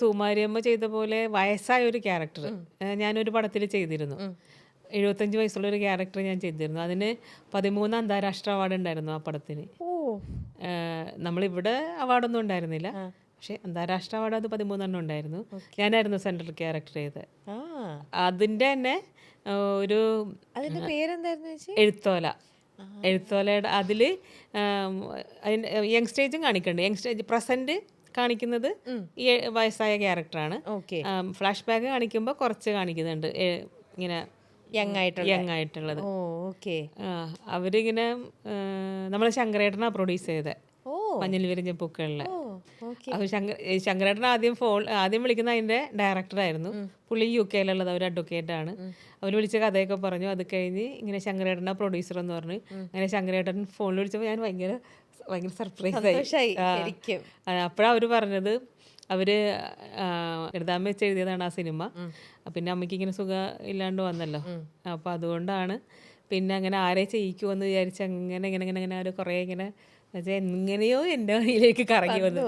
സുകുമാരിയമ്മ ചെയ്ത പോലെ വയസ്സായ ഒരു ക്യാരക്ടർ ഞാനൊരു പടത്തിൽ ചെയ്തിരുന്നു. 75 വയസ്സുള്ള ഒരു ക്യാരക്ടർ ഞാൻ ചെയ്തിരുന്നു. അതിന് 13 അന്താരാഷ്ട്ര അവാർഡ് ഉണ്ടായിരുന്നു ആ പടത്തിന്. ഓ നമ്മളിവിടെ അവാർഡൊന്നും ഉണ്ടായിരുന്നില്ല, പക്ഷെ അന്താരാഷ്ട്ര അവാർഡ് അത് 13 ഉണ്ടായിരുന്നു. ഞാനായിരുന്നു സെൻട്രൽ ക്യാരക്ടർ ചെയ്തത്. ആ അതിൻ്റെ തന്നെ ഒരു അതിന്റെ പേരെന്തായിരുന്നു ചേച്ചി? എഴുത്തോല. എഴുത്തോലയുടെ അതിൽ അതിൻ്റെ യങ് സ്റ്റേജും കാണിക്കുന്നുണ്ട്. യങ് സ്റ്റേജ് പ്രസൻറ്റ് കാണിക്കുന്നത് ഈ വയസ്സായ ക്യാരക്ടറാണ്. ഓക്കെ. ഫ്ലാഷ് ബാക്ക് കാണിക്കുമ്പോൾ കുറച്ച് കാണിക്കുന്നുണ്ട് ഇങ്ങനെ യങ് ആയിട്ടുള്ള. യങ് ആയിട്ടുള്ളത്. ഓ ഓക്കെ. അവരിങ്ങനെ നമ്മൾ ശങ്കരേട്ടനാണ് പ്രൊഡ്യൂസ് ചെയ്തത് ഓ മഞ്ഞൾ വിരിഞ്ഞ പൂക്കളിലെ. ഓ ഓക്കെ. അപ്പോൾ ശങ്കരേട്ടൻ ആദ്യം വിളിക്കുന്ന അതിൻ്റെ ഡയറക്ടറായിരുന്നു. പുള്ളി UK യിലുള്ളത്, ഒരു അഡ്വക്കേറ്റാണ്. അവർ വിളിച്ച കഥയൊക്കെ പറഞ്ഞു. അത് കഴിഞ്ഞ് ഇങ്ങനെ ശങ്കരേട്ടനാ പ്രൊഡ്യൂസർ എന്ന് പറഞ്ഞു. അങ്ങനെ ശങ്കരേട്ടൻ ഫോണിൽ വിളിച്ചപ്പോൾ ഞാൻ ഭയങ്കര സർപ്രൈസ് സന്തോഷായി ആയി. ശരിക്കും. അപ്പോഴാണ് അവർ പറഞ്ഞത് അവര് എഴുതാൻ വെച്ച് എഴുതിയതാണ് ആ സിനിമ. പിന്നെ അമ്മയ്ക്ക് ഇങ്ങനെ സുഖം ഇല്ലാണ്ട് വന്നല്ലോ, അപ്പം അതുകൊണ്ടാണ് പിന്നെ അങ്ങനെ ആരെ ചെയ്യിക്കുമെന്ന് വിചാരിച്ച് അങ്ങനെ ഇങ്ങനെ ഇങ്ങനെ ഇങ്ങനെ ഒരു കുറേ ഇങ്ങനെ എങ്ങനെയോ എൻ്റെ വഴിയിലേക്ക് കറങ്ങി വന്നു.